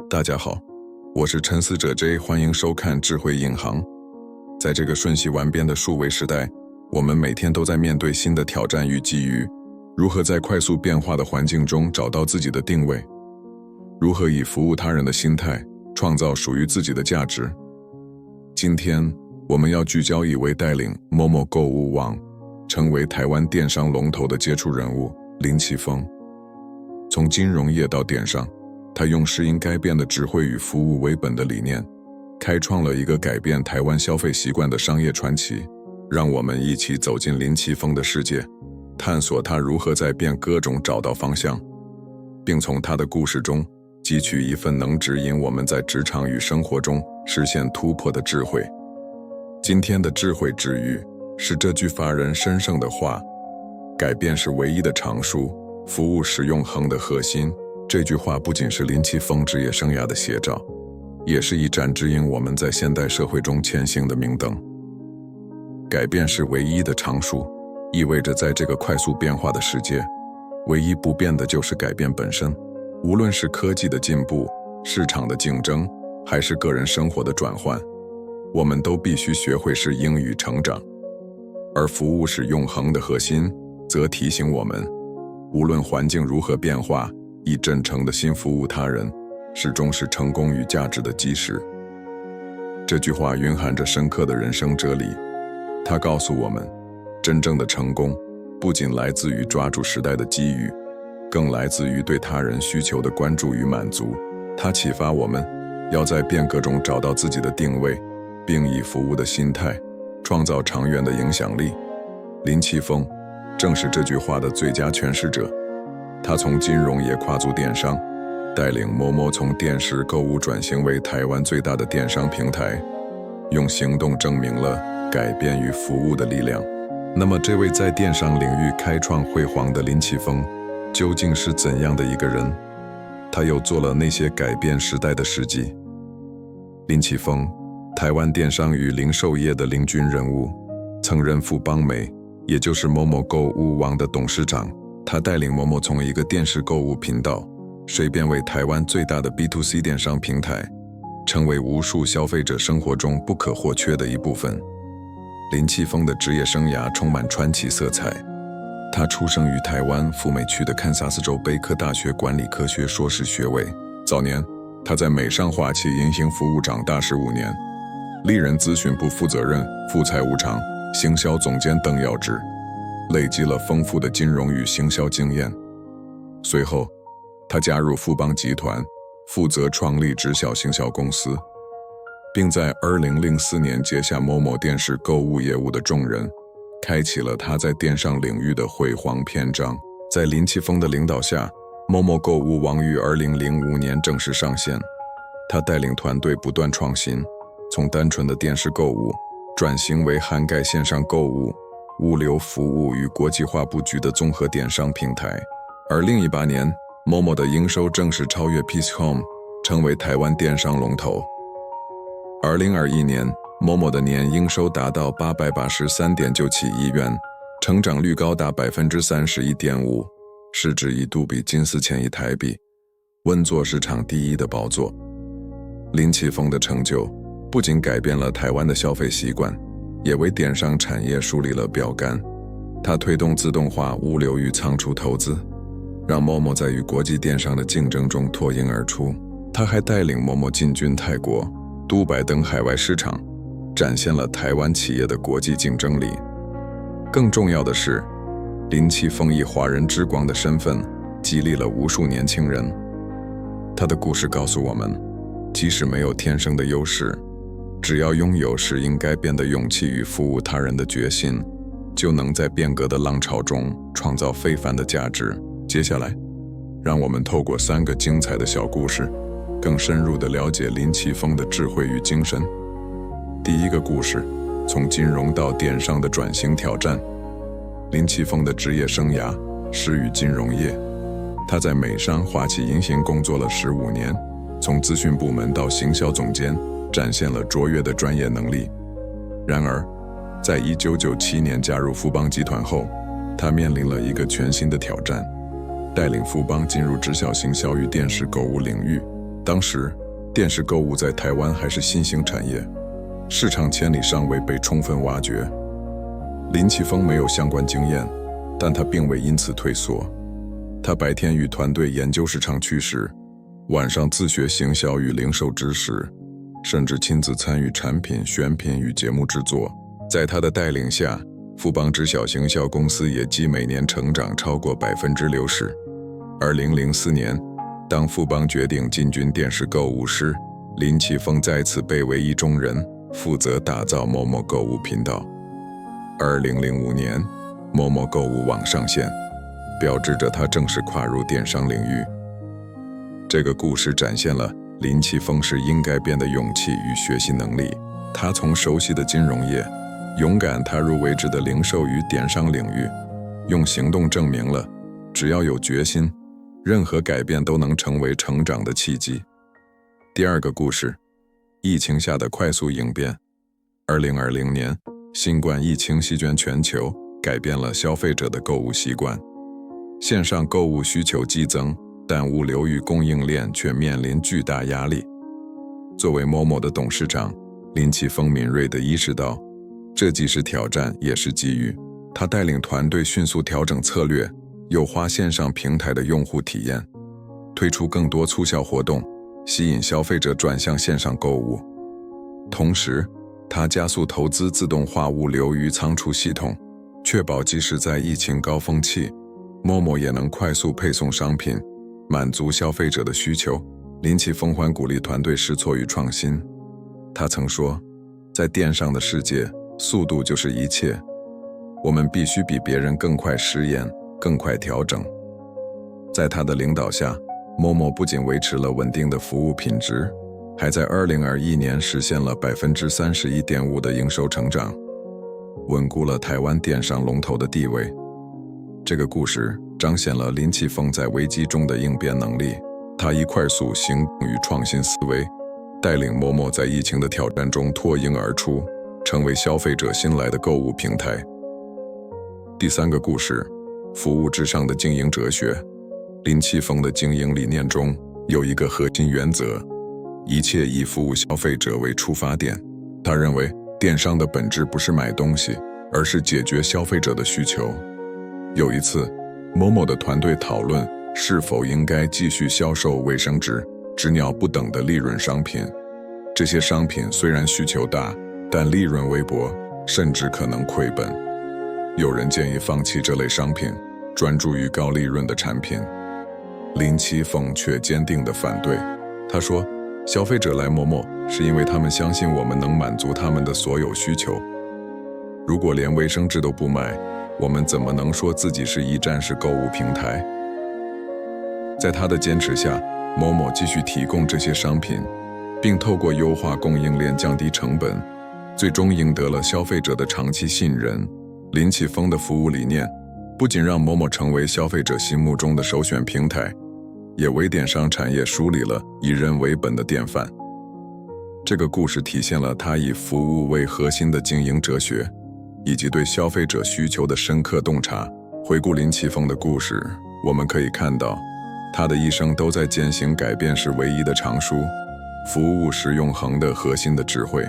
大家好，我是沉思者J，欢迎收看智慧引航。在这个瞬息万变的数位时代，我们每天都在面对新的挑战与机遇。如何在快速变化的环境中找到自己的定位？如何以服务他人的心态，创造属于自己的价值？今天，我们要聚焦一位带领momo购物网成为台湾电商龙头的杰出人物林启峰。从金融业到电商，他用适应改变的智慧与服务为本的理念，开创了一个改变台湾消费习惯的商业传奇。让我们一起走进林启峰的世界，探索他如何在变革中找到方向，并从他的故事中汲取一份能指引我们在职场与生活中实现突破的智慧。今天的智慧之语是这句发人深省的话：改变是唯一的常数，服务是永恒的核心。这句话不仅是林启峰职业生涯的写照，也是一盏指引我们在现代社会中前行的明灯。改变是唯一的常数，意味着在这个快速变化的世界，唯一不变的就是改变本身。无论是科技的进步、市场的竞争，还是个人生活的转换，我们都必须学会适应与成长。而服务是永恒的核心，则提醒我们，无论环境如何变化，以真诚的心服务他人，始终是成功与价值的基石。这句话蕴含着深刻的人生哲理，它告诉我们，真正的成功不仅来自于抓住时代的机遇，更来自于对他人需求的关注与满足。它启发我们要在变革中找到自己的定位，并以服务的心态创造长远的影响力。林启峰正是这句话的最佳诠释者。他从金融业跨足电商，带领momo从电视购物转型为台湾最大的电商平台，用行动证明了改变与服务的力量。那么这位在电商领域开创辉煌的林启峰究竟是怎样的一个人？他又做了那些改变时代的事迹？林启峰，台湾电商与零售业的领军人物，曾任富邦美，也就是momo购物网的董事长。他带领momo从一个电视购物频道，蜕变为台湾最大的 B2C 电商平台，成为无数消费者生活中不可或缺的一部分。林启峰的职业生涯充满传奇色彩。他出生于台湾富美区的堪萨斯州贝克大学管理科学硕士学位。早年，他在美商华旗银行服务长达15年，历任咨询部负责人、副财务长、行销总监等要职，累积了丰富的金融与行销经验。随后，他加入富邦集团，负责创立直销行销公司，并在2004年接下momo电视购物业务的重任，开启了他在电商领域的辉煌篇章。在林启峰的领导下，momo购物网于2005年正式上线。他带领团队不断创新，从单纯的电视购物转型为涵盖线上购物、物流服务与国际化布局的综合电商平台。2018年，momo的营收正式超越PChome，成为台湾电商龙头。2021年，momo的年营收达到883.97亿元，成长率高达 31.5%， 市值一度比近4000亿台币，稳坐市场第一的宝座。林启峰的成就不仅改变了台湾的消费习惯，也为电商产业树立了标杆。他推动自动化物流与仓储投资，让momo在与国际电商的竞争中脱颖而出。他还带领momo进军泰国、杜拜等海外市场，展现了台湾企业的国际竞争力。更重要的是，林启峰以华人之光的身份激励了无数年轻人。他的故事告诉我们，即使没有天生的优势，只要拥有适应改变的勇气与服务他人的决心，就能在变革的浪潮中创造非凡的价值。接下来，让我们透过3个精彩的小故事，更深入地了解林启峰的智慧与精神。第一个故事，从金融到电商的转型挑战。林启峰的职业生涯始于金融业，他在美商华旗银行工作了15年，从咨询部门到行销总监，展现了卓越的专业能力。然而，在1997年加入富邦集团后，他面临了一个全新的挑战，带领富邦进入直销行销与电视购物领域。当时，电视购物在台湾还是新兴产业，市场潜力尚未被充分挖掘。林启峰没有相关经验，但他并未因此退缩。他白天与团队研究市场趋势，晚上自学行销与零售知识，甚至亲自参与产品选品与节目制作。在他的带领下，富邦知晓行销公司业绩每年成长超过60%。2004年，当富邦决定进军电视购物时，林启峰再次被委以重任，负责打造momo购物频道。2005年，momo购物网上线，标志着他正式跨入电商领域。这个故事展现了林启峰是应该变的勇气与学习能力。他从熟悉的金融业，勇敢踏入未知的零售与电商领域，用行动证明了，只要有决心，任何改变都能成为成长的契机。第二个故事，疫情下的快速应变。2020年，新冠疫情席卷全球，改变了消费者的购物习惯。线上购物需求激增，但物流与供应链却面临巨大压力。作为momo的董事长，林启峰敏锐地意识到，这既是挑战也是机遇。他带领团队迅速调整策略，优化线上平台的用户体验，推出更多促销活动，吸引消费者转向线上购物。同时，他加速投资自动化物流与仓储系统，确保即使在疫情高峰期，momo也能快速配送商品，满足消费者的需求。林启峰还鼓励团队试错与创新。他曾说，在电商的世界，速度就是一切，我们必须比别人更快实验，更快调整。在他的领导下，momo不仅维持了稳定的服务品质，还在2021年实现了31.5%的营收成长，稳固了台湾电商龙头的地位。这个故事彰显了林启峰在危机中的应变能力。他以快速行动与创新思维，带领momo在疫情的挑战中脱颖而出，成为消费者信赖的购物平台。第三个故事，服务至上的经营哲学。林启峰的经营理念中有一个核心原则，一切以服务消费者为出发点。他认为，电商的本质不是买东西，而是解决消费者的需求。有一次，momo的团队讨论是否应该继续销售卫生纸、纸尿不等的利润商品。这些商品虽然需求大，但利润微薄，甚至可能亏本。有人建议放弃这类商品，专注于高利润的产品。林启峰却坚定地反对。他说，消费者来momo是因为他们相信我们能满足他们的所有需求。如果连卫生纸都不卖，我们怎么能说自己是一站式购物平台？在他的坚持下，momo继续提供这些商品，并透过优化供应链降低成本，最终赢得了消费者的长期信任。林启峰的服务理念不仅让momo成为消费者心目中的首选平台，也为电商产业树立了以人为本的典范。这个故事体现了他以服务为核心的经营哲学，以及对消费者需求的深刻洞察。回顾林启峰的故事，我们可以看到，他的一生都在践行改变是唯一的常数，服务是永恒的核心的智慧。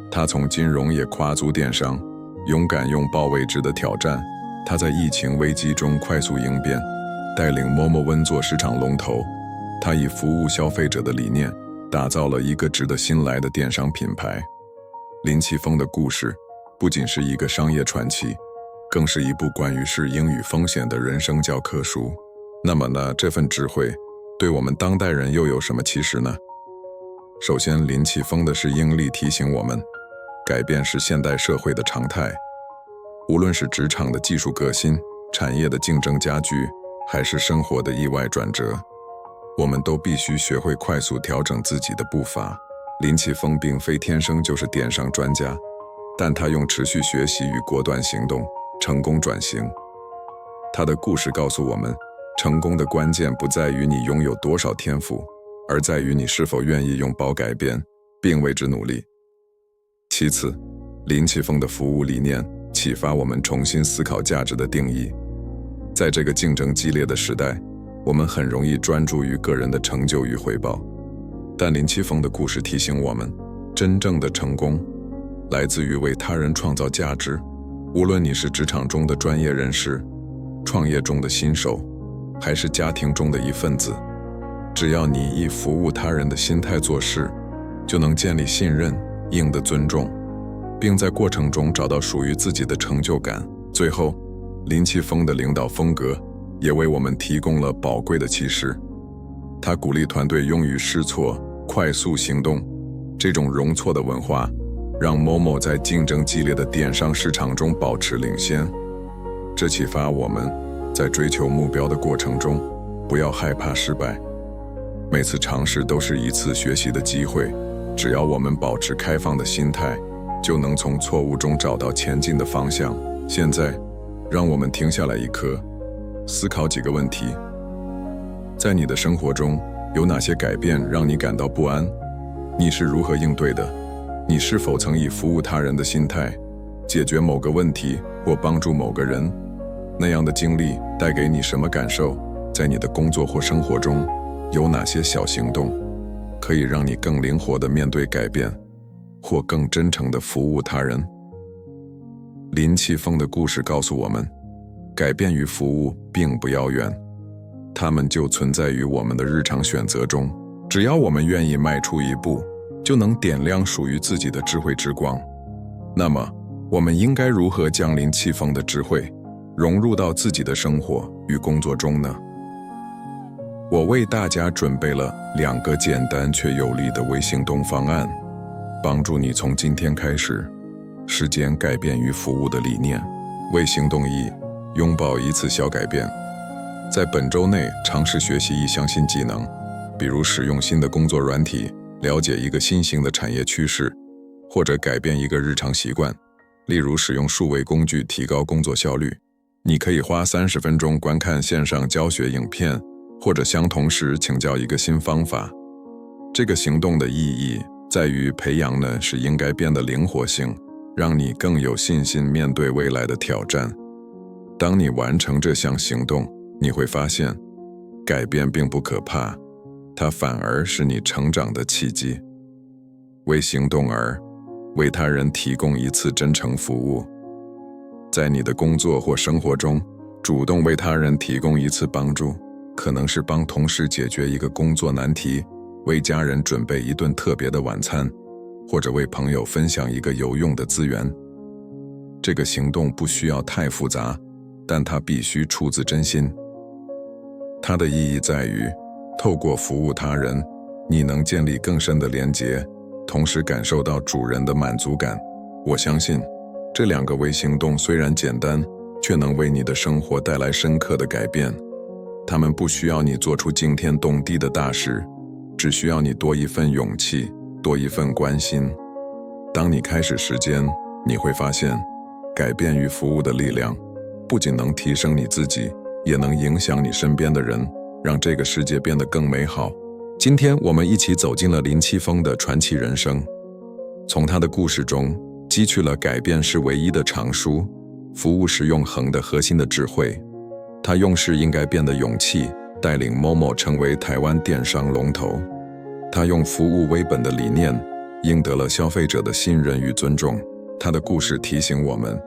他从金融业跨足电商，勇敢拥抱未知的挑战。他在疫情危机中快速应变，带领momo稳坐市场龙头。他以服务消费者的理念，打造了一个值得信赖的电商品牌。林启峰的故事不仅是一个商业传奇，更是一部关于适应与风险的人生教科书。那么呢，这份智慧对我们当代人又有什么启示呢？首先，林启峰的适应力提醒我们，改变是现代社会的常态。无论是职场的技术革新、产业的竞争加剧，还是生活的意外转折，我们都必须学会快速调整自己的步伐。林启峰并非天生就是电商专家，但他用持续学习与果断行动，成功转型。他的故事告诉我们，成功的关键不在于你拥有多少天赋，而在于你是否愿意拥抱改变，并为之努力。其次，林启峰的服务理念启发我们重新思考价值的定义。在这个竞争激烈的时代，我们很容易专注于个人的成就与回报，但林启峰的故事提醒我们，真正的成功来自于为他人创造价值。无论你是职场中的专业人士，创业中的新手，还是家庭中的一份子，只要你以服务他人的心态做事，就能建立信任，赢得尊重，并在过程中找到属于自己的成就感。最后，林启峰的领导风格也为我们提供了宝贵的启示。他鼓励团队勇于试错，快速行动。这种容错的文化让momo在竞争激烈的电商市场中保持领先。这启发我们在追求目标的过程中，不要害怕失败，每次尝试都是一次学习的机会。只要我们保持开放的心态，就能从错误中找到前进的方向。现在，让我们停下来一刻，思考几个问题。在你的生活中，有哪些改变让你感到不安？你是如何应对的？你是否曾以服务他人的心态解决某个问题或帮助某个人？那样的经历带给你什么感受？在你的工作或生活中，有哪些小行动可以让你更灵活地面对改变，或更真诚地服务他人？林启峰的故事告诉我们，改变与服务并不遥远，它们就存在于我们的日常选择中。只要我们愿意迈出一步，就能点亮属于自己的智慧之光。那么，我们应该如何将林启峰的智慧融入到自己的生活与工作中呢？我为大家准备了2个简单却有力的微行动方案，帮助你从今天开始实践改变与服务的理念。微行动1：拥抱一次小改变。在本周内尝试学习一项新技能，比如使用新的工作软体，了解一个新型的产业趋势，或者改变一个日常习惯，例如使用数位工具提高工作效率。你可以花30分钟观看线上教学影片，或者相同时请教一个新方法。这个行动的意义在于培养的是应该变得灵活性，让你更有信心面对未来的挑战。当你完成这项行动，你会发现，改变并不可怕，它反而是你成长的契机。微行动2：为他人提供一次真诚服务。在你的工作或生活中，主动为他人提供一次帮助，可能是帮同事解决一个工作难题，为家人准备一顿特别的晚餐，或者为朋友分享一个有用的资源。这个行动不需要太复杂，但它必须出自真心。它的意义在于，透过服务他人，你能建立更深的连结，同时感受到主人的满足感。我相信，这2个微行动虽然简单，却能为你的生活带来深刻的改变。它们不需要你做出惊天动地的大事，只需要你多一份勇气，多一份关心。当你开始实践，你会发现，改变与服务的力量不仅能提升你自己，也能影响你身边的人，让这个世界变得更美好。今天我们一起走进了林启峰的传奇人生，从他的故事中汲取了改变是唯一的常数，服务是永恒的核心的智慧。他用是应该变的勇气，带领momo成为台湾电商龙头。他用服务为本的理念，赢得了消费者的信任与尊重。他的故事提醒我们，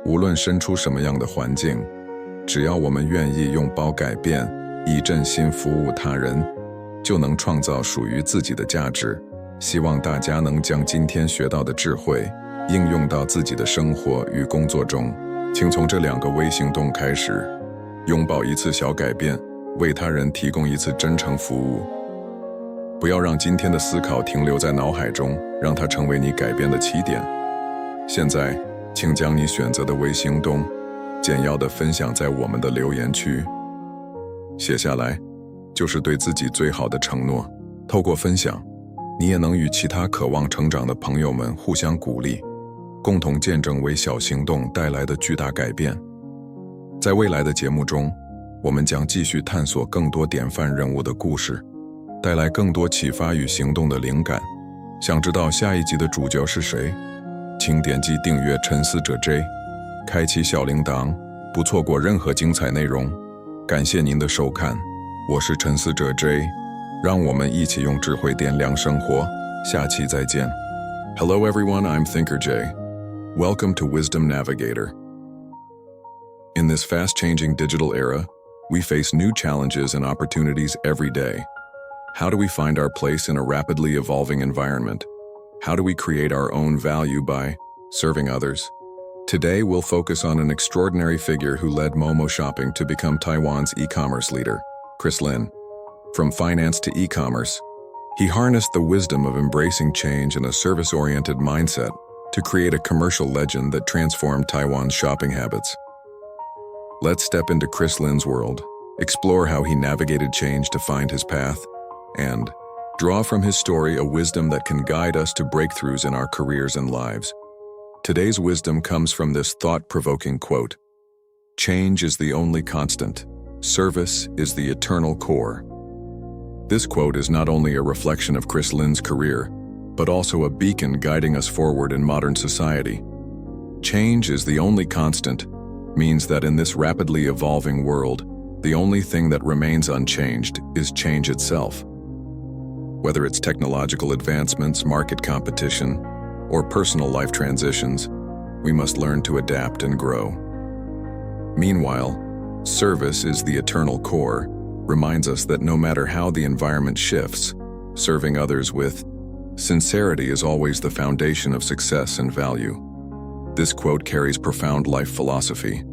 无论身处什么样的环境，只要我们愿意拥抱改变，以真心服务他人，就能创造属于自己的价值。希望大家能将今天学到的智慧应用到自己的生活与工作中。请从这2个微行动开始，拥抱一次小改变，为他人提供一次真诚服务。不要让今天的思考停留在脑海中，让它成为你改变的起点。现在，请将你选择的微行动简要地分享在我们的留言区。写下来，就是对自己最好的承诺。透过分享，你也能与其他渴望成长的朋友们互相鼓励，共同见证微小行动带来的巨大改变。在未来的节目中，我们将继续探索更多典范人物的故事，带来更多启发与行动的灵感。想知道下一集的主角是谁？请点击订阅沉思者J，开启小铃铛，不错过任何精彩内容。感谢您的收看，我是沉思者J，让我们一起用智慧点亮生活。下期再见。Hello everyone, I'm Thinker Jay. Welcome to Wisdom Navigator. In this fast-changing digital era, we face new challenges and opportunities every day. How do we find our place in a rapidly evolving environment? How do we create our own value by serving others? Today, we'll focus on an extraordinary figure who led Momo Shopping to become Taiwan's e-commerce leader, Chris Lin. From finance to e-commerce, he harnessed the wisdom of embracing change and a service-oriented mindset to create a commercial legend that transformed Taiwan's shopping habits. Let's step into Chris Lin's world, explore how he navigated change to find his path, and draw from his story a wisdom that can guide us to breakthroughs in our careers and lives. Today's wisdom comes from this thought-provoking quote: "Change is the only constant. Service is the eternal core." This quote is not only a reflection of Chris Lin's career, but also a beacon guiding us forward in modern society. Change is the only constant means that in this rapidly evolving world, the only thing that remains unchanged is change itself. Whether it's technological advancements, market competition, or personal life transitions, we must learn to adapt and grow. Meanwhile, service is the eternal core reminds us that no matter how the environment shifts, serving others with sincerity is always the foundation of success and value. This quote carries profound life philosophy.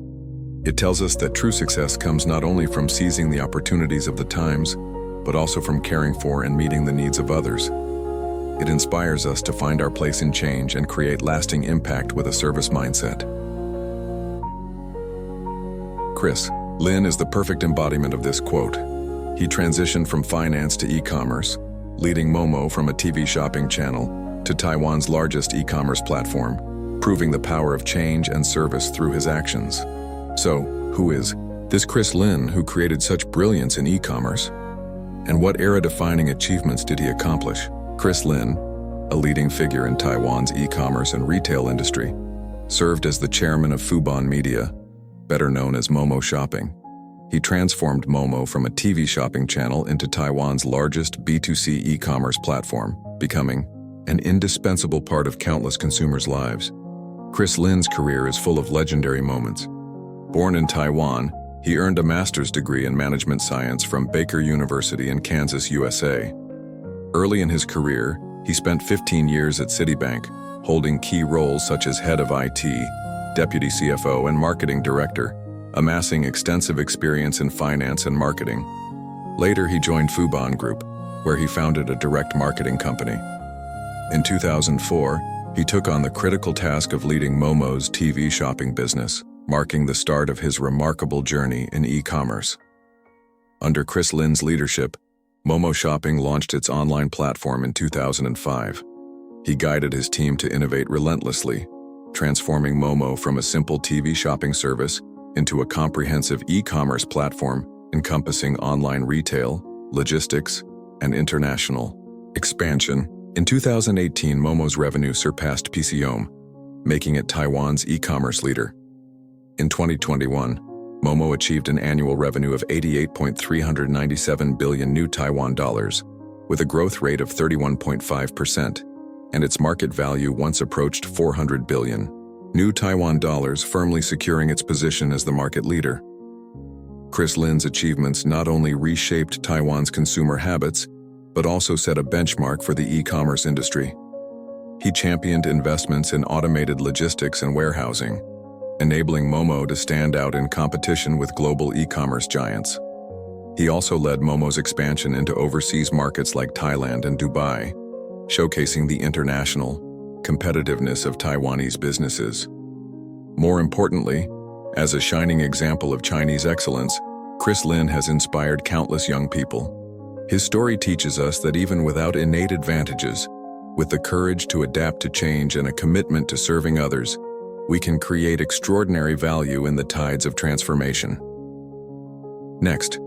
It tells us that true success comes not only from seizing the opportunities of the times, but also from caring for and meeting the needs of others. It inspires us to find our place in change and create lasting impact with a service mindset. Chris Lin is the perfect embodiment of this quote. He transitioned from finance to e-commerce, leading Momo from a TV shopping channel to Taiwan's largest e-commerce platform, proving the power of change and service through his actions. So, who is this Chris Lin who created such brilliance in e-commerce? And what era-defining achievements did he accomplish? Chris Lin, a leading figure in Taiwan's e-commerce and retail industry, served as the chairman of Fubon Media, better known as Momo Shopping. He transformed Momo from a TV shopping channel into Taiwan's largest B2C e-commerce platform, becoming an indispensable part of countless consumers' lives. Chris Lin's career is full of legendary moments. Born in Taiwan, he earned a master's degree in management science from Baker University in Kansas, USA. Early in his career, he spent 15 years at Citibank, holding key roles such as head of IT, deputy CFO, and marketing director, amassing extensive experience in finance and marketing. Later, he joined Fubon Group, where he founded a direct marketing company. In 2004, he took on the critical task of leading Momo's TV shopping business, marking the start of his remarkable journey in e-commerce. Under Chris Lin's leadership, Momo Shopping launched its online platform in 2005. He guided his team to innovate relentlessly, transforming Momo from a simple TV shopping service into a comprehensive e-commerce platform encompassing online retail, logistics, and international expansion. In 2018, Momo's revenue surpassed PChome, making it Taiwan's e-commerce leader. In 2021, Momo achieved an annual revenue of 88.397 billion new Taiwan dollars, with a growth rate of 31.5%, and its market value once approached 400 billion new Taiwan dollars, firmly securing its position as the market leader. Chris Lin's achievements not only reshaped Taiwan's consumer habits, but also set a benchmark for the e-commerce industry. He championed investments in automated logistics and warehousing, enabling Momo to stand out in competition with global e-commerce giants. He also led Momo's expansion into overseas markets like Thailand and Dubai, showcasing the international competitiveness of Taiwanese businesses. More importantly, as a shining example of Chinese excellence, Chris Lin has inspired countless young people. His story teaches us that even without innate advantages, with the courage to adapt to change and a commitment to serving others, we can create extraordinary value in the tides of transformation. Next,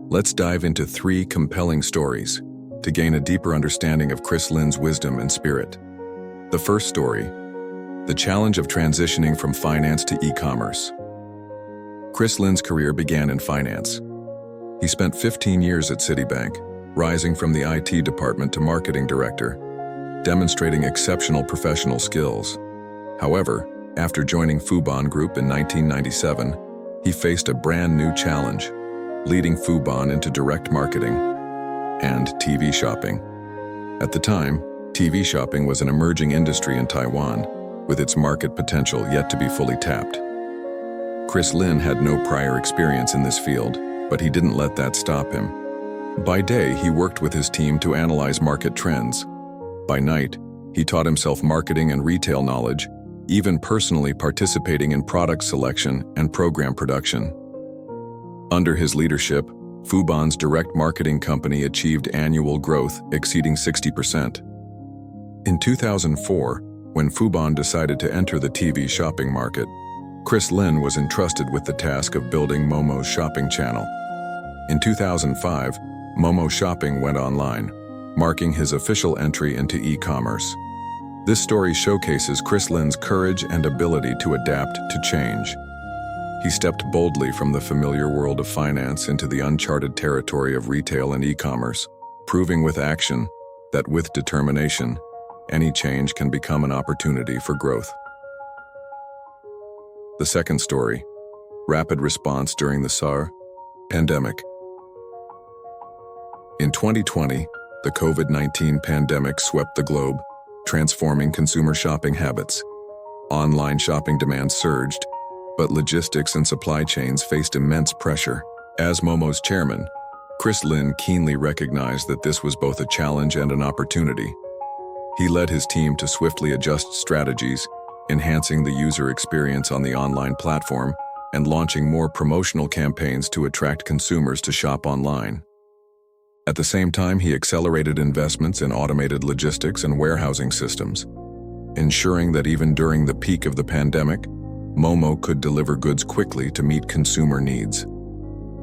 let's dive into 3 compelling stories to gain a deeper understanding of Chris Lin's wisdom and spirit. The first story, the challenge of transitioning from finance to e-commerce. Chris Lin's career began in finance. He spent 15 years at Citibank, rising from the IT department to marketing director, demonstrating exceptional professional skills. However, after joining Fubon Group in 1997, he faced a brand new challenge, leading Fubon into direct marketing and TV shopping. At the time, TV shopping was an emerging industry in Taiwan, with its market potential yet to be fully tapped. Chris Lin had no prior experience in this field, but he didn't let that stop him. By day, he worked with his team to analyze market trends. By night, he taught himself marketing and retail knowledge, even personally participating in product selection and program production. Under his leadership, Fubon's direct marketing company achieved annual growth exceeding 60%. In 2004, when Fubon decided to enter the TV shopping market, Chris Lin was entrusted with the task of building Momo's shopping channel. In 2005, Momo Shopping went online, marking his official entry into e-commerce. This story showcases Chris Lin's courage and ability to adapt to change. He stepped boldly from the familiar world of finance into the uncharted territory of retail and e-commerce, proving with action that with determination, any change can become an opportunity for growth. The second story, rapid response during the SARS pandemic. In 2020, the COVID-19 pandemic swept the globe, transforming consumer shopping habits. Online shopping demand surged, but logistics and supply chains faced immense pressure. As Momo's chairman, Chris Lin keenly recognized that this was both a challenge and an opportunity. He led his team to swiftly adjust strategies, enhancing the user experience on the online platform and launching more promotional campaigns to attract consumers to shop online. At the same time, he accelerated investments in automated logistics and warehousing systems, ensuring that even during the peak of the pandemic, Momo could deliver goods quickly to meet consumer needs.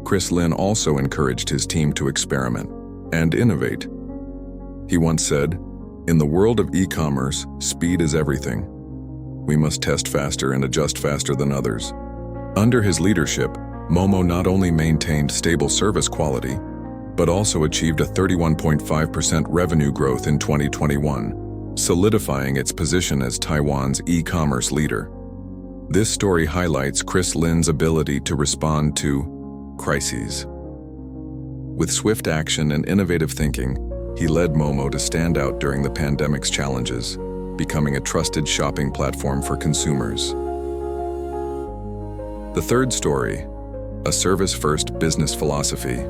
Chris Lin also encouraged his team to experiment and innovate. He once said, "In the world of e-commerce, speed is everything. We must test faster and adjust faster than others." Under his leadership, Momo not only maintained stable service quality, but also achieved a 31.5% revenue growth in 2021, solidifying its position as Taiwan's e-commerce leader. This story highlights Chris Lin's ability to respond to crises. With swift action and innovative thinking, he led Momo to stand out during the pandemic's challenges, becoming a trusted shopping platform for consumers. The third story, a service-first business philosophy.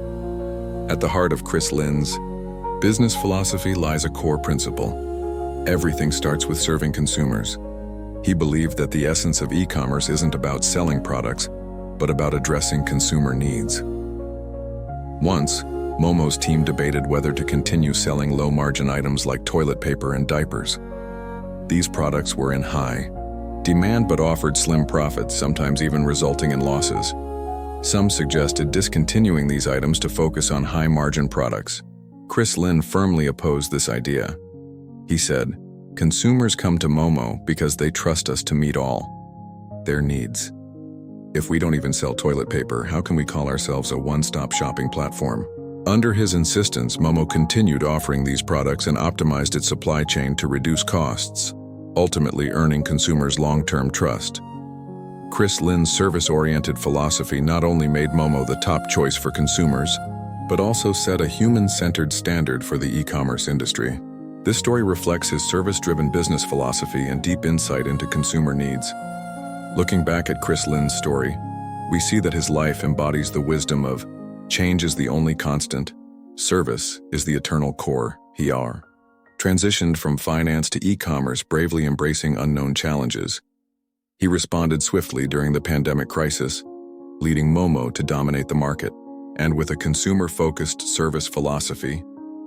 At the heart of Chris Lin's business philosophy lies a core principle. Everything starts with serving consumers. He believed that the essence of e-commerce isn't about selling products, but about addressing consumer needs. Once, Momo's team debated whether to continue selling low-margin items like toilet paper and diapers. These products were in high demand but offered slim profits, sometimes even resulting in losses. Some suggested discontinuing these items to focus on high-margin products. Chris Lin firmly opposed this idea. He said, "Consumers come to Momo because they trust us to meet all their needs. If we don't even sell toilet paper, how can we call ourselves a one-stop shopping platform?" Under his insistence, Momo continued offering these products and optimized its supply chain to reduce costs, ultimately earning consumers long-term trust. Chris Lin's service-oriented philosophy not only made Momo the top choice for consumers, but also set a human-centered standard for the e-commerce industry. This story reflects his service-driven business philosophy and deep insight into consumer needs. Looking back at Chris Lin's story, we see that his life embodies the wisdom of change is the only constant, service is the eternal core. He transitioned from finance to e-commerce, bravely embracing unknown challenges. He responded swiftly during the pandemic crisis, leading Momo to dominate the market. And with a consumer-focused service philosophy,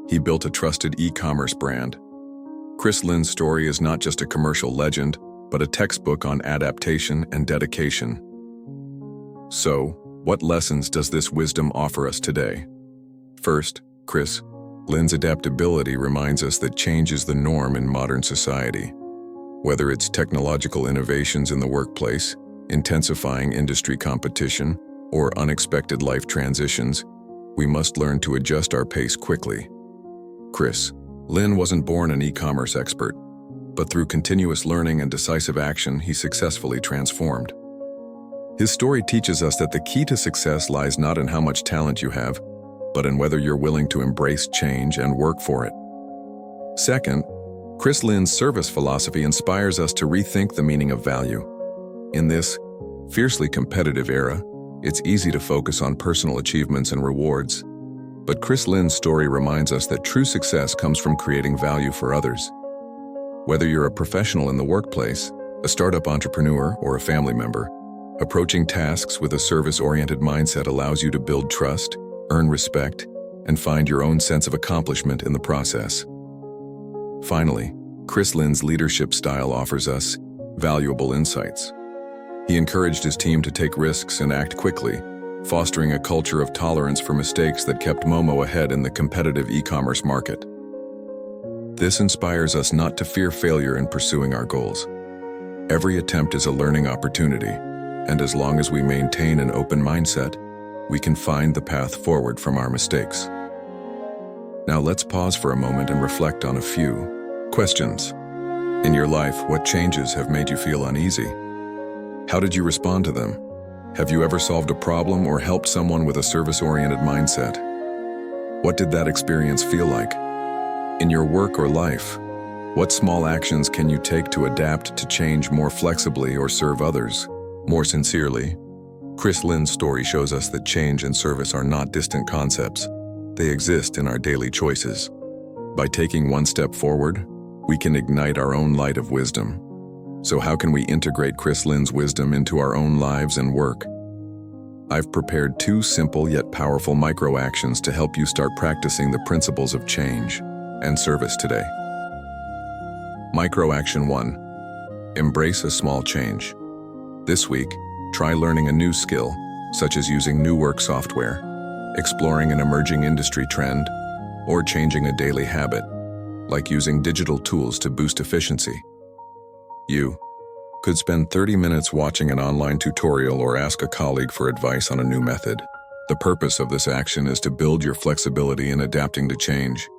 he built a trusted e-commerce brand. Chris Lin's story is not just a commercial legend, but a textbook on adaptation and dedication. So, what lessons does this wisdom offer us today? First, Chris Lin's adaptability reminds us that change is the norm in modern society. Whether it's technological innovations in the workplace, intensifying industry competition, or unexpected life transitions, we must learn to adjust our pace quickly. Chris Lin wasn't born an e-commerce expert, but through continuous learning and decisive action, he successfully transformed. His story teaches us that the key to success lies not in how much talent you have, but in whether you're willing to embrace change and work for it. Second, Chris Lin's service philosophy inspires us to rethink the meaning of value. In this fiercely competitive era, it's easy to focus on personal achievements and rewards. But Chris Lin's story reminds us that true success comes from creating value for others. Whether you're a professional in the workplace, a startup entrepreneur, or a family member, approaching tasks with a service-oriented mindset allows you to build trust, earn respect, and find your own sense of accomplishment in the process. Finally, Chris Lin's leadership style offers us valuable insights. He encouraged his team to take risks and act quickly, fostering a culture of tolerance for mistakes that kept Momo ahead in the competitive e-commerce market. This inspires us not to fear failure in pursuing our goals. Every attempt is a learning opportunity, and as long as we maintain an open mindset, we can find the path forward from our mistakes. Now let's pause for a moment and reflect on a few questions. In your life, what changes have made you feel uneasy? How did you respond to them? Have you ever solved a problem or helped someone with a service-oriented mindset? What did that experience feel like? In your work or life, what small actions can you take to adapt to change more flexibly or serve others more sincerely? Chris Lin's story shows us that change and service are not distant concepts. They exist in our daily choices. By taking one step forward, we can ignite our own light of wisdom. So how can we integrate Chris Lin's wisdom into our own lives and work? I've prepared 2 simple yet powerful micro-actions to help you start practicing the principles of change and service today. Micro-action 1. Embrace a small change. This week, try learning a new skill, such as using new work software, exploring an emerging industry trend, or changing a daily habit, like using digital tools to boost efficiency. You could spend 30 minutes watching an online tutorial or ask a colleague for advice on a new method. The purpose of this action is to build your flexibility in adapting to change,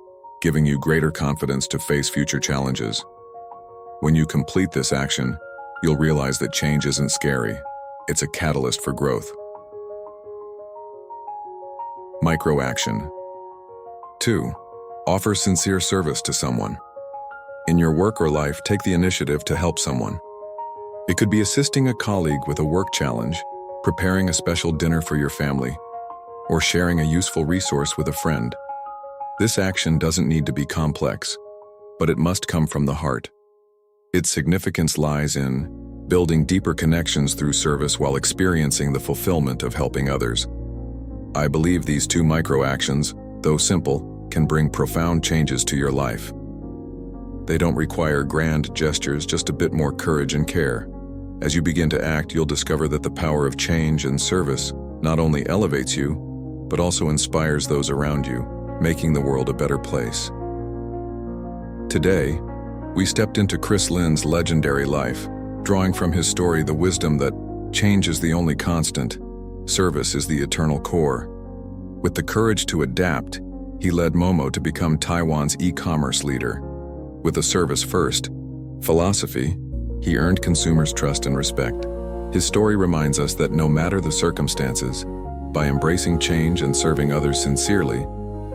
giving you greater confidence to face future challenges. When you complete this action, you'll realize that change isn't scary. It's a catalyst for growth. Micro-action 2. Offer sincere service to someone. In your work or life, take the initiative to help someone. It could be assisting a colleague with a work challenge, preparing a special dinner for your family, or sharing a useful resource with a friend. This action doesn't need to be complex, but it must come from the heart. Its significance lies in building deeper connections through service while experiencing the fulfillment of helping others. I believe these 2 micro-actions, though simple, can bring profound changes to your life. They don't require grand gestures, just a bit more courage and care. As you begin to act, you'll discover that the power of change and service not only elevates you, but also inspires those around you, making the world a better place. Today, we stepped into Chris Lin's legendary life, drawing from his story the wisdom that change is the only constant, service is the eternal core. With the courage to adapt, he led Momo to become Taiwan's e-commerce leader. With a service-first philosophy, he earned consumers' trust and respect. His story reminds us that no matter the circumstances, by embracing change and serving others sincerely,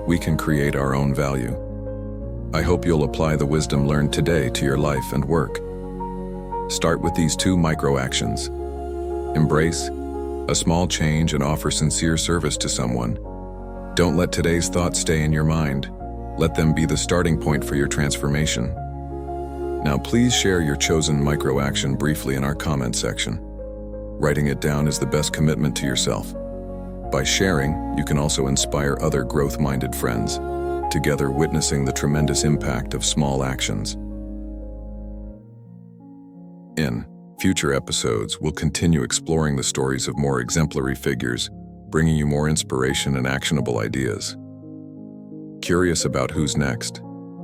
we can create our own value. I hope you'll apply the wisdom learned today to your life and work. Start with these 2 micro-actions. Embrace a small change and offer sincere service to someone. Don't let today's thoughts stay in your mind. Let them be the starting point for your transformation. Now please share your chosen micro-action briefly in our comment section. Writing it down is the best commitment to yourself. By sharing, you can also inspire other growth-minded friends, together witnessing the tremendous impact of small actions. In future episodes, we'll continue exploring the stories of more exemplary figures, bringing you more inspiration and actionable ideas. Curious about who's next?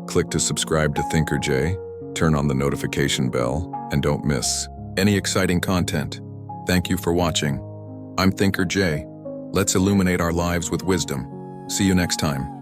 Click to subscribe to Thinker J, turn on the notification bell, and don't miss any exciting content. Thank you for watching. I'm Thinker J. Let's illuminate our lives with wisdom. See you next time.